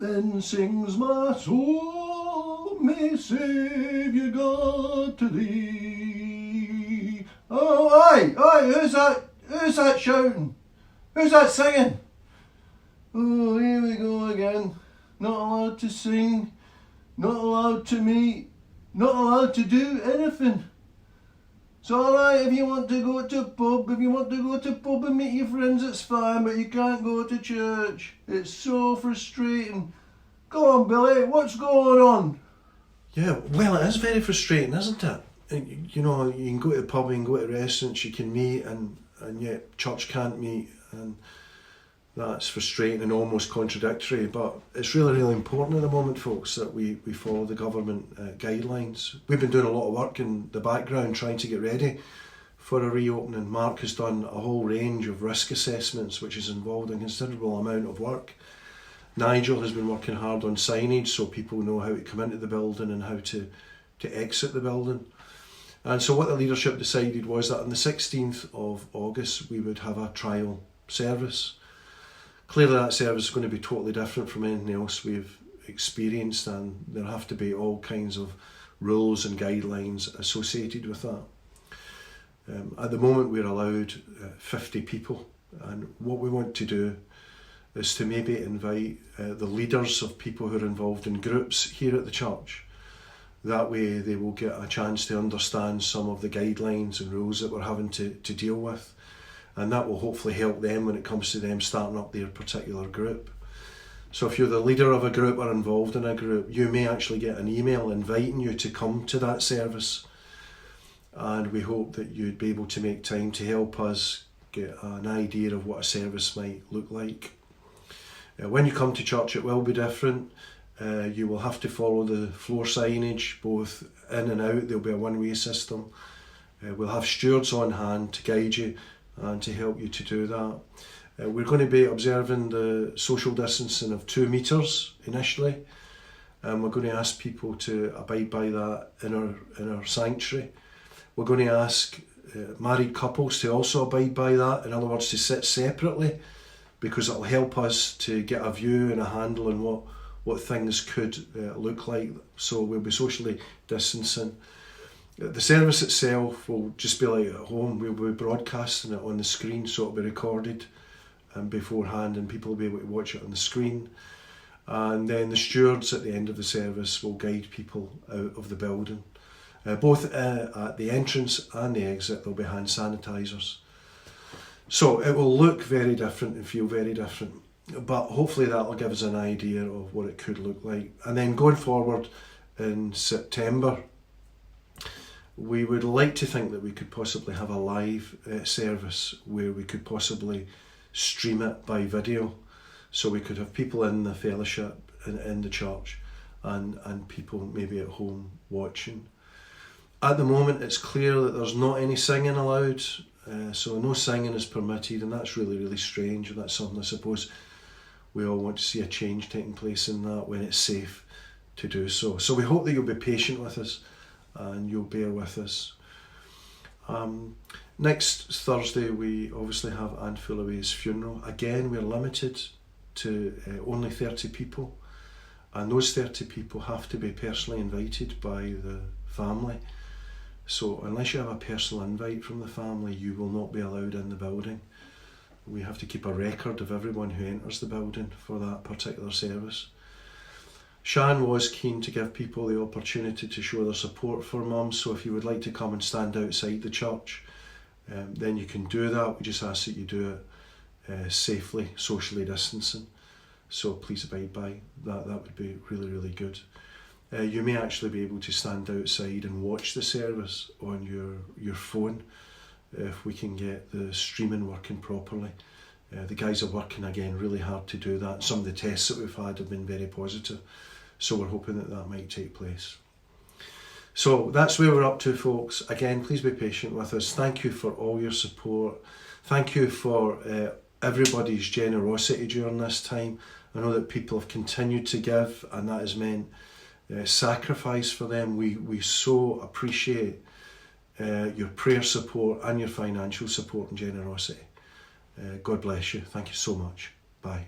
Then sings my soul, may Saviour God to thee. Oh, aye, who's that shouting? Who's that singing? Oh, here we go again. Not allowed to sing, not allowed to meet, not allowed to do anything. It's alright if you want to go to pub, and meet your friends, it's fine, but you can't go to church. It's so frustrating. Go on, Billy, what's going on? Yeah, well, it is very frustrating, isn't it? You know, you can go to the pub, you can go to restaurants, you can meet, and yet church can't meet, and that's frustrating and almost contradictory, but it's really, really important at the moment, folks, that we follow the government guidelines. We've been doing a lot of work in the background trying to get ready for a reopening. Mark has done a whole range of risk assessments, which has involved a considerable amount of work. Nigel has been working hard on signage so people know how to come into the building and how to exit the building. And so what the leadership decided was that on the 16th of August we would have a trial service. Clearly that service is going to be totally different from anything else we've experienced, and there have to be all kinds of rules and guidelines associated with that. At the moment we're allowed 50 people, and what we want to do is to maybe invite the leaders of people who are involved in groups here at the church. That way they will get a chance to understand some of the guidelines and rules that we're having to deal with. And that will hopefully help them when it comes to them starting up their particular group. So if you're the leader of a group or involved in a group, you may actually get an email inviting you to come to that service. And we hope that you'd be able to make time to help us get an idea of what a service might look like. When you come to church, it will be different. You will have to follow the floor signage, both in and out. There'll be a one-way system. We'll have stewards on hand to guide you and to help you to do that. We're going to be observing the social distancing of 2 metres initially, and we're going to ask people to abide by that in our sanctuary. We're going to ask married couples to also abide by that, in other words to sit separately, because it'll help us to get a view and a handle on what things could look like. So we'll be socially distancing. The service itself will just be like at home. We'll be broadcasting it on the screen, so it'll be recorded beforehand and people will be able to watch it on the screen. And then the stewards at the end of the service will guide people out of the building. Both at the entrance and the exit there'll be hand sanitisers. So it will look very different and feel very different, but hopefully that'll give us an idea of what it could look like. And then going forward in September, we would like to think that we could possibly have a live service where we could possibly stream it by video. So we could have people in the fellowship in the church and people maybe at home watching. At the moment it's clear that there's not any singing allowed, so no singing is permitted, and that's really, really strange, and that's something I suppose we all want to see a change taking place in that when it's safe to do so. So we hope that you'll be patient with us and you'll bear with us. Next Thursday we obviously have Anne Fullaway's funeral. Again, we're limited to only 30 people, and those 30 people have to be personally invited by the family. So unless you have a personal invite from the family, you will not be allowed in the building. We have to keep a record of everyone who enters the building for that particular service. Shan was keen to give people the opportunity to show their support for Mum, so if you would like to come and stand outside the church, then you can do that. We just ask that you do it safely, socially distancing. So please abide by that. That would be really, really good. You may actually be able to stand outside and watch the service on your phone if we can get the streaming working properly. The guys are working again really hard to do that. Some of the tests that we've had have been very positive, so we're hoping that that might take place. So that's where we're up to, folks. Again, please be patient with us. Thank you for all your support. Thank you for everybody's generosity during this time. I know that people have continued to give, and that has meant sacrifice for them. We so appreciate your prayer support and your financial support and generosity. God bless you. Thank you so much. Bye.